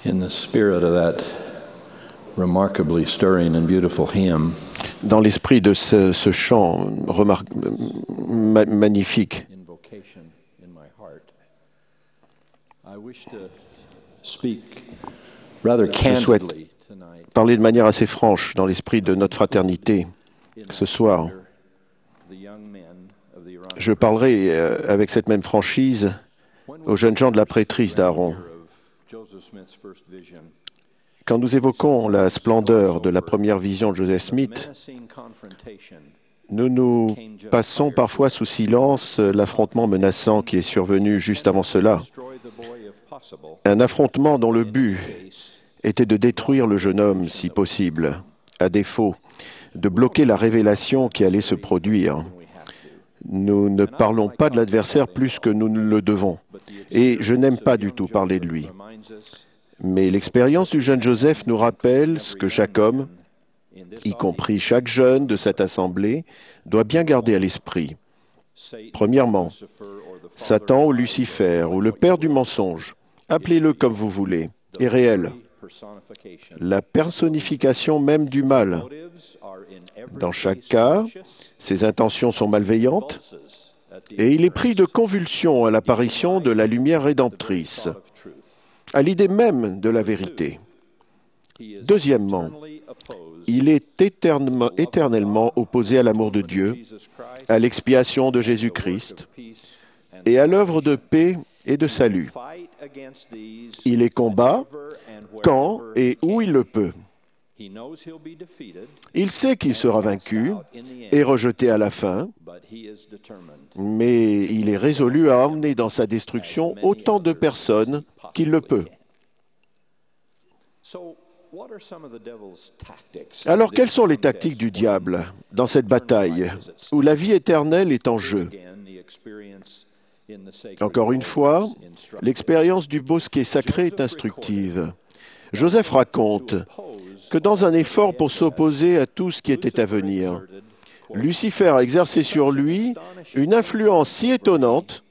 In the spirit of that remarkably stirring and beautiful hymn, Dans l'esprit de ce chant magnifique, Invocation in my heart, I wish to speak rather souhaite candidly tonight. parler de manière assez franche dans l'esprit de notre fraternité. Ce soir, The young men of the Iranian je parlerai avec cette même franchise aux jeunes gens de la prêtrise d'Aaron. of Joseph Smith's first vision, Quand nous évoquons la splendeur de la première vision de Joseph Smith, menacing confrontation nous passons parfois sous silence l'affrontement menaçant qui est survenu juste avant cela. destroy the boy if possible. Un affrontement dont le but était de détruire le jeune homme si possible, à défaut de bloquer la révélation qui allait se produire. Nous ne parlons pas de l'adversaire plus que nous ne le devons. Et je n'aime pas du tout parler de lui. Mais l'expérience du jeune Joseph nous rappelle ce que chaque homme, y compris chaque jeune de cette assemblée, doit bien garder à l'esprit. Premièrement, Satan ou Lucifer ou le père du mensonge, appelez-le comme vous voulez, est réel. La personnification même du mal. Dans chaque cas, ses intentions sont malveillantes et il est pris de convulsions à l'apparition de la lumière rédemptrice, à l'idée même de la vérité. Deuxièmement, il est éternellement opposé à l'amour de Dieu, à l'expiation de Jésus-Christ et à l'œuvre de paix et de salut. Il les combat quand et où il le peut. Il sait qu'il sera vaincu et rejeté à la fin, mais il est résolu à emmener dans sa destruction autant de personnes qu'il le peut. Alors, quelles sont les tactiques du diable dans cette bataille où la vie éternelle est en jeu? Encore une fois, l'expérience du bosquet sacré est instructive. Joseph raconte que dans un effort pour s'opposer à tout ce qui était à venir, Lucifer a exercé sur lui une influence si étonnante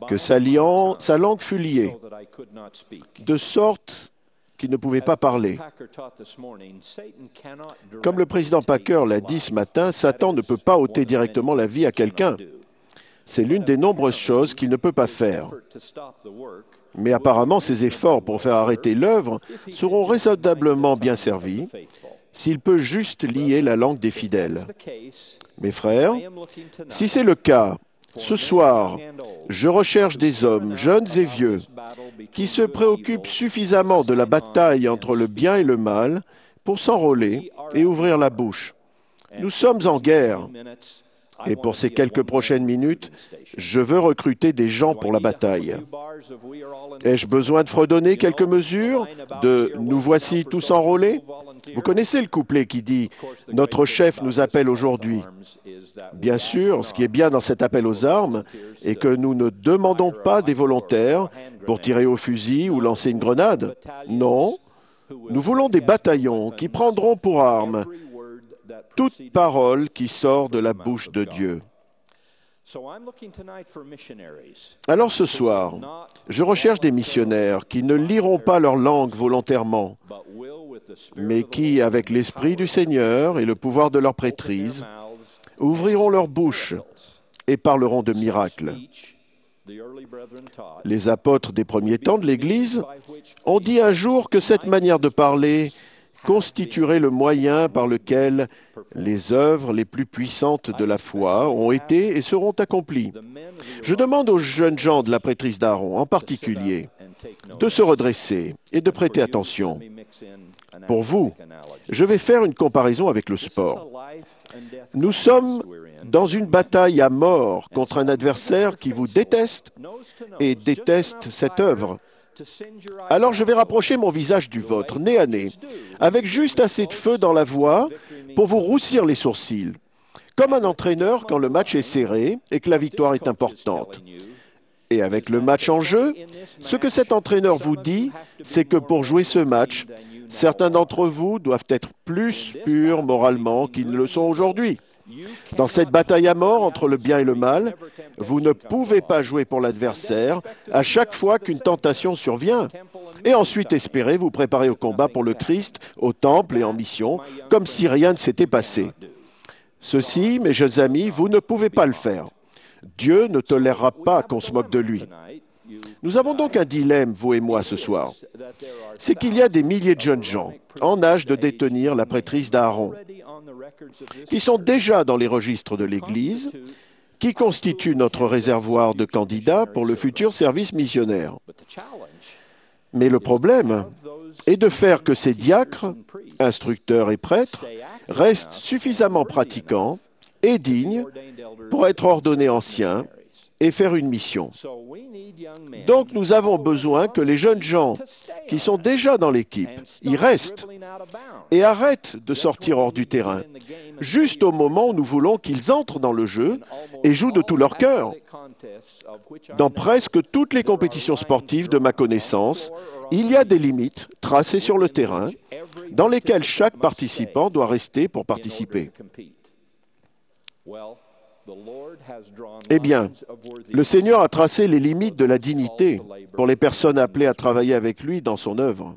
que sa langue fut liée, de sorte qu'il ne pouvait pas parler. Comme le président Packer l'a dit ce matin, Satan ne peut pas ôter directement la vie à quelqu'un. C'est l'une des nombreuses choses qu'il ne peut pas faire. Mais apparemment, ses efforts pour faire arrêter l'œuvre seront raisonnablement bien servis s'il peut juste lier la langue des fidèles. Mes frères, si c'est le cas, ce soir, je recherche des hommes, jeunes et vieux, qui se préoccupent suffisamment de la bataille entre le bien et le mal pour s'enrôler et ouvrir la bouche. Nous sommes en guerre. Et pour ces quelques prochaines minutes, je veux recruter des gens pour la bataille. Ai-je besoin de fredonner quelques mesures de « Nous voici tous enrôlés » ? Vous connaissez le couplet qui dit « Notre chef nous appelle aujourd'hui ». Bien sûr, ce qui est bien dans cet appel aux armes est que nous ne demandons pas des volontaires pour tirer au fusil ou lancer une grenade. Non, nous voulons des bataillons qui prendront pour armes toute parole qui sort de la bouche de Dieu. Alors ce soir, je recherche des missionnaires qui ne liront pas leur langue volontairement, mais qui, avec l'Esprit du Seigneur et le pouvoir de leur prêtrise, ouvriront leur bouche et parleront de miracles. Les apôtres des premiers temps de l'Église ont dit un jour que cette manière de parler constituerait le moyen par lequel les œuvres les plus puissantes de la foi ont été et seront accomplies. Je demande aux jeunes gens de la prêtrise d'Aaron, en particulier, de se redresser et de prêter attention. Pour vous, je vais faire une comparaison avec le sport. Nous sommes dans une bataille à mort contre un adversaire qui vous déteste et déteste cette œuvre. Alors je vais rapprocher mon visage du vôtre, nez à nez, avec juste assez de feu dans la voix pour vous roussir les sourcils, comme un entraîneur quand le match est serré et que la victoire est importante. Et avec le match en jeu, ce que cet entraîneur vous dit, c'est que pour jouer ce match, certains d'entre vous doivent être plus purs moralement qu'ils ne le sont aujourd'hui. Dans cette bataille à mort entre le bien et le mal, vous ne pouvez pas jouer pour l'adversaire à chaque fois qu'une tentation survient, et ensuite espérer vous préparer au combat pour le Christ, au temple et en mission, comme si rien ne s'était passé. Ceci, mes jeunes amis, vous ne pouvez pas le faire. Dieu ne tolérera pas qu'on se moque de lui. Nous avons donc un dilemme, vous et moi, ce soir. C'est qu'il y a des milliers de jeunes gens en âge de détenir la prêtrise d'Aaron, qui sont déjà dans les registres de l'Église, qui constituent notre réservoir de candidats pour le futur service missionnaire. Mais le problème est de faire que ces diacres, instructeurs et prêtres restent suffisamment pratiquants et dignes pour être ordonnés anciens et faire une mission. Donc nous avons besoin que les jeunes gens qui sont déjà dans l'équipe y restent et arrêtent de sortir hors du terrain, juste au moment où nous voulons qu'ils entrent dans le jeu et jouent de tout leur cœur. Dans presque toutes les compétitions sportives de ma connaissance, il y a des limites tracées sur le terrain dans lesquelles chaque participant doit rester pour participer. Eh bien, le Seigneur a tracé les limites de la dignité pour les personnes appelées à travailler avec lui dans son œuvre.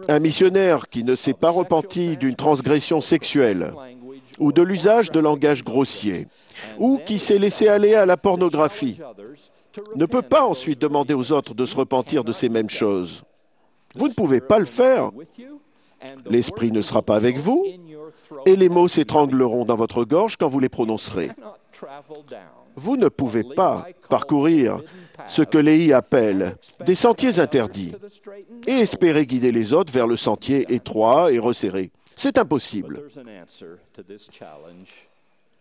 Un missionnaire qui ne s'est pas repenti d'une transgression sexuelle ou de l'usage de langage grossier ou qui s'est laissé aller à la pornographie ne peut pas ensuite demander aux autres de se repentir de ces mêmes choses. Vous ne pouvez pas le faire. L'Esprit ne sera pas avec vous et les mots s'étrangleront dans votre gorge quand vous les prononcerez. Vous ne pouvez pas parcourir ce que Léhi appelle des sentiers interdits et espérer guider les autres vers le sentier étroit et resserré. C'est impossible.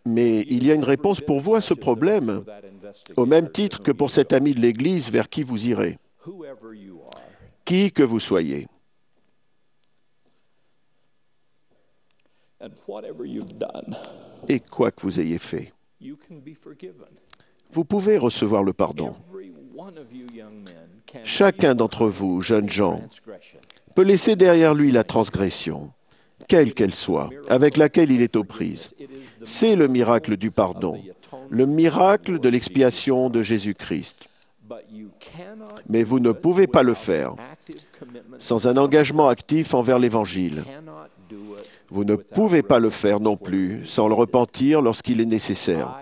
Mais il y a une réponse pour vous à ce problème, au même titre que pour cet ami de l'Église vers qui vous irez. Qui que vous soyez. Et quoi que vous ayez fait, vous pouvez recevoir le pardon. Chacun d'entre vous, jeunes gens, peut laisser derrière lui la transgression, quelle qu'elle soit, avec laquelle il est aux prises. C'est le miracle du pardon, le miracle de l'expiation de Jésus-Christ. Mais vous ne pouvez pas le faire sans un engagement actif envers l'Évangile. Vous ne pouvez pas le faire non plus sans le repentir lorsqu'il est nécessaire.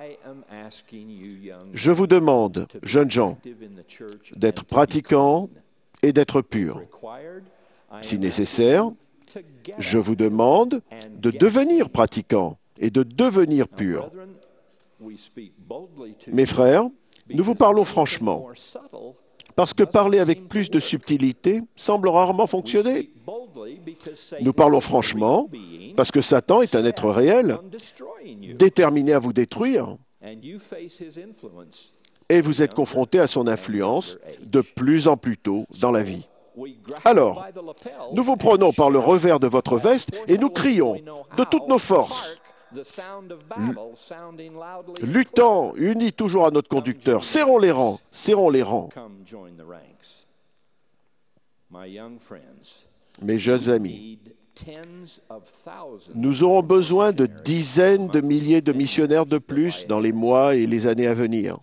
Je vous demande, jeunes gens, d'être pratiquants et d'être purs. Si nécessaire, je vous demande de devenir pratiquants et de devenir purs. Mes frères, nous vous parlons franchement, parce que parler avec plus de subtilité semble rarement fonctionner. Nous parlons franchement, parce que Satan est un être réel, déterminé à vous détruire, et vous êtes confronté à son influence de plus en plus tôt dans la vie. Alors, nous vous prenons par le revers de votre veste et nous crions de toutes nos forces, luttant, unis toujours à notre conducteur. Serrons les rangs, serrons les rangs. Mes jeunes amis, nous aurons besoin de dizaines de milliers de missionnaires de plus dans les mois et les années à venir.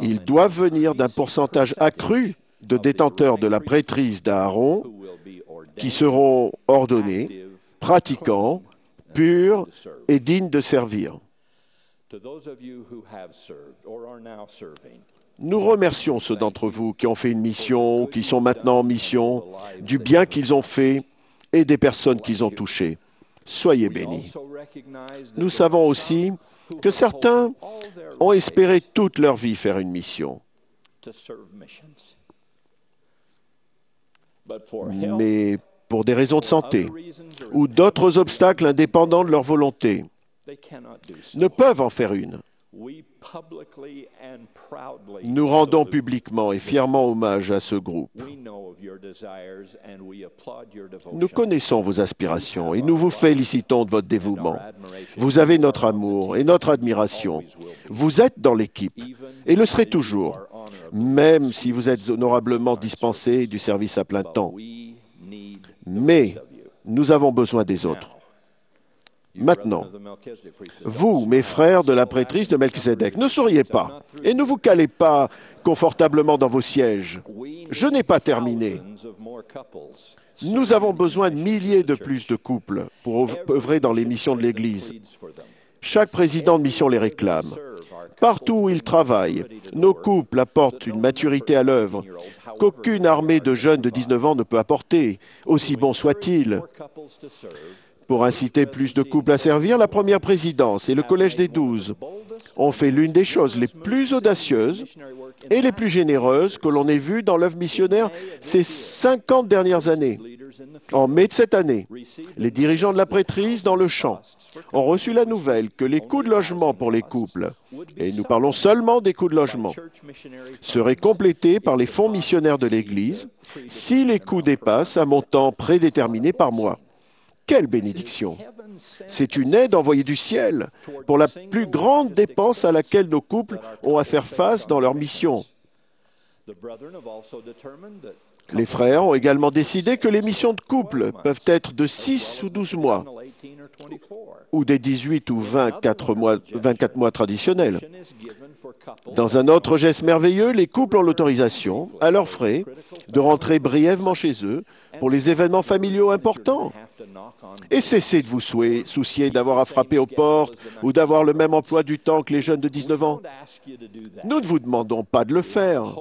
Ils doivent venir d'un pourcentage accru de détenteurs de la prêtrise d'Aaron qui seront ordonnés, pratiquants, purs et dignes de servir. Nous remercions ceux d'entre vous qui ont fait une mission, qui sont maintenant en mission, du bien qu'ils ont fait et des personnes qu'ils ont touchées. Soyez bénis. Nous savons aussi que certains ont espéré toute leur vie faire une mission. Mais pour des raisons de santé ou d'autres obstacles indépendants de leur volonté, ne peuvent en faire une. Nous rendons publiquement et fièrement hommage à ce groupe. Nous connaissons vos aspirations et nous vous félicitons de votre dévouement. Vous avez notre amour et notre admiration. Vous êtes dans l'équipe et le serez toujours, même si vous êtes honorablement dispensé du service à plein temps. Mais nous avons besoin des autres. Maintenant, vous, mes frères de la prêtrise de Melchizedek, ne souriez pas et ne vous calez pas confortablement dans vos sièges. Je n'ai pas terminé. Nous avons besoin de milliers de plus de couples pour œuvrer dans les missions de l'Église. Chaque président de mission les réclame. Partout où ils travaillent, nos couples apportent une maturité à l'œuvre qu'aucune armée de jeunes de 19 ans ne peut apporter, aussi bon soit-il. Pour inciter plus de couples à servir, la première présidence et le Collège des 12 ont fait l'une des choses les plus audacieuses et les plus généreuses que l'on ait vues dans l'œuvre missionnaire ces 50 dernières années. En mai de cette année, les dirigeants de la prêtrise dans le champ ont reçu la nouvelle que les coûts de logement pour les couples, et nous parlons seulement des coûts de logement, seraient complétés par les fonds missionnaires de l'Église si les coûts dépassent un montant prédéterminé par mois. Quelle bénédiction! C'est une aide envoyée du ciel pour la plus grande dépense à laquelle nos couples ont à faire face dans leur mission. Les frères ont également décidé que les missions de couple peuvent être de 6 ou 12 mois, ou des 18 ou 24 mois traditionnels. Dans un autre geste merveilleux, les couples ont l'autorisation, à leurs frais, de rentrer brièvement chez eux pour les événements familiaux importants. Et cessez de vous soucier d'avoir à frapper aux portes ou d'avoir le même emploi du temps que les jeunes de 19 ans. Nous ne vous demandons pas de le faire,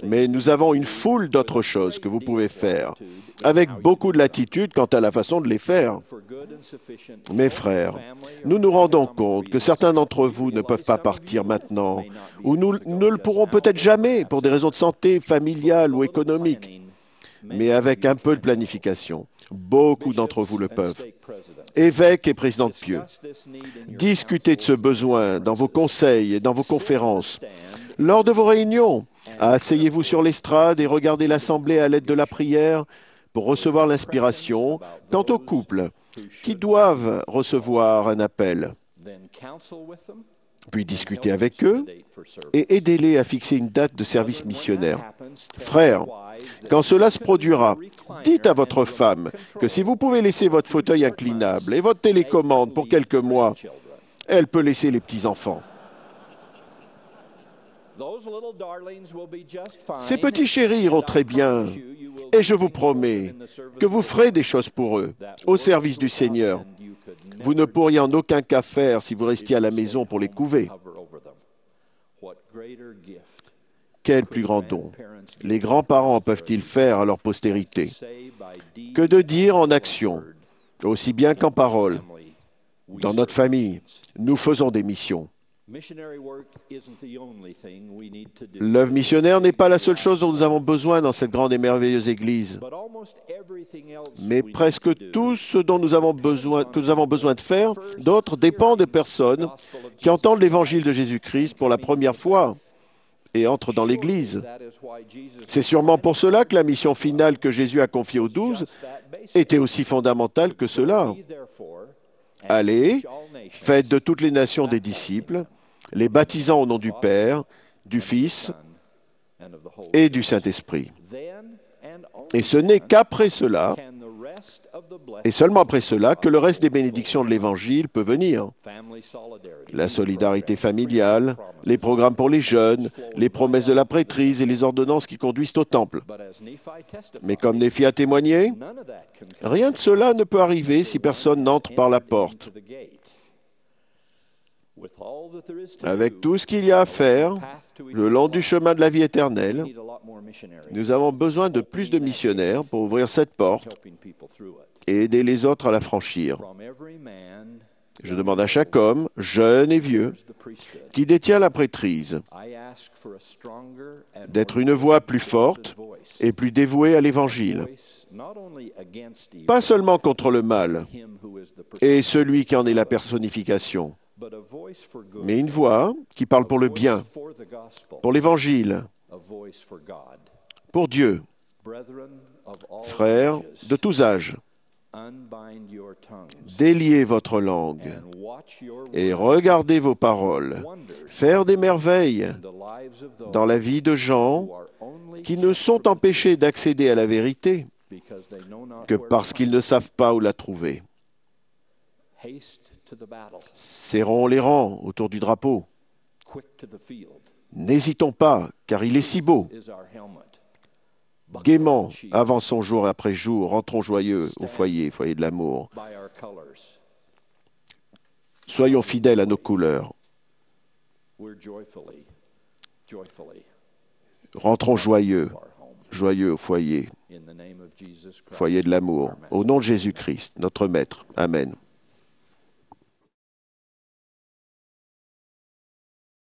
mais nous avons une foule d'autres choses que vous pouvez faire, avec beaucoup de latitude quant à la façon de les faire. Mes frères, nous nous rendons compte que certains d'entre vous ne peuvent pas partir maintenant, ou nous ne le pourrons peut-être jamais pour des raisons de santé, familiales ou économiques. Mais avec un peu de planification, beaucoup d'entre vous le peuvent. Évêques et présidents de Pieux, discutez de ce besoin dans vos conseils et dans vos conférences. Lors de vos réunions, asseyez-vous sur l'estrade et regardez l'assemblée à l'aide de la prière pour recevoir l'inspiration quant aux couples qui doivent recevoir un appel. Puis discutez avec eux et aidez-les à fixer une date de service missionnaire. Frères, quand cela se produira, dites à votre femme que si vous pouvez laisser votre fauteuil inclinable et votre télécommande pour quelques mois, elle peut laisser les petits-enfants. Ces petits chéris iront très bien, et je vous promets que vous ferez des choses pour eux, au service du Seigneur. Vous ne pourriez en aucun cas faire si vous restiez à la maison pour les couver. Quel plus grand don les grands-parents peuvent-ils faire à leur postérité que de dire en action, aussi bien qu'en parole, dans notre famille, nous faisons des missions. L'œuvre missionnaire n'est pas la seule chose dont nous avons besoin dans cette grande et merveilleuse Église. Mais presque tout ce dont nous avons besoin de faire, d'autres dépend de personnes qui entendent l'Évangile de Jésus-Christ pour la première fois et entrent dans l'Église. C'est sûrement pour cela que la mission finale que Jésus a confiée aux 12 était aussi fondamentale que cela. Allez, faites de toutes les nations des disciples, les baptisant au nom du Père, du Fils et du Saint-Esprit. Et ce n'est qu'après cela, et seulement après cela, que le reste des bénédictions de l'Évangile peut venir. La solidarité familiale, les programmes pour les jeunes, les promesses de la prêtrise et les ordonnances qui conduisent au temple. Mais comme Néphi a témoigné, rien de cela ne peut arriver si personne n'entre par la porte. Avec tout ce qu'il y a à faire, le long du chemin de la vie éternelle, nous avons besoin de plus de missionnaires pour ouvrir cette porte et aider les autres à la franchir. Je demande à chaque homme, jeune et vieux, qui détient la prêtrise, d'être une voix plus forte et plus dévouée à l'Évangile, pas seulement contre le mal et celui qui en est la personnification, mais une voix qui parle pour le bien, pour l'Évangile, pour Dieu. Frères de tous âges, déliez votre langue et regardez vos paroles faire des merveilles dans la vie de gens qui ne sont empêchés d'accéder à la vérité que parce qu'ils ne savent pas où la trouver. Serrons les rangs autour du drapeau. N'hésitons pas, car il est si beau. Gaiement, avançons jour après jour, rentrons joyeux au foyer, foyer de l'amour. Soyons fidèles à nos couleurs. Rentrons joyeux, joyeux au foyer, foyer de l'amour. Au nom de Jésus-Christ, notre Maître. Amen.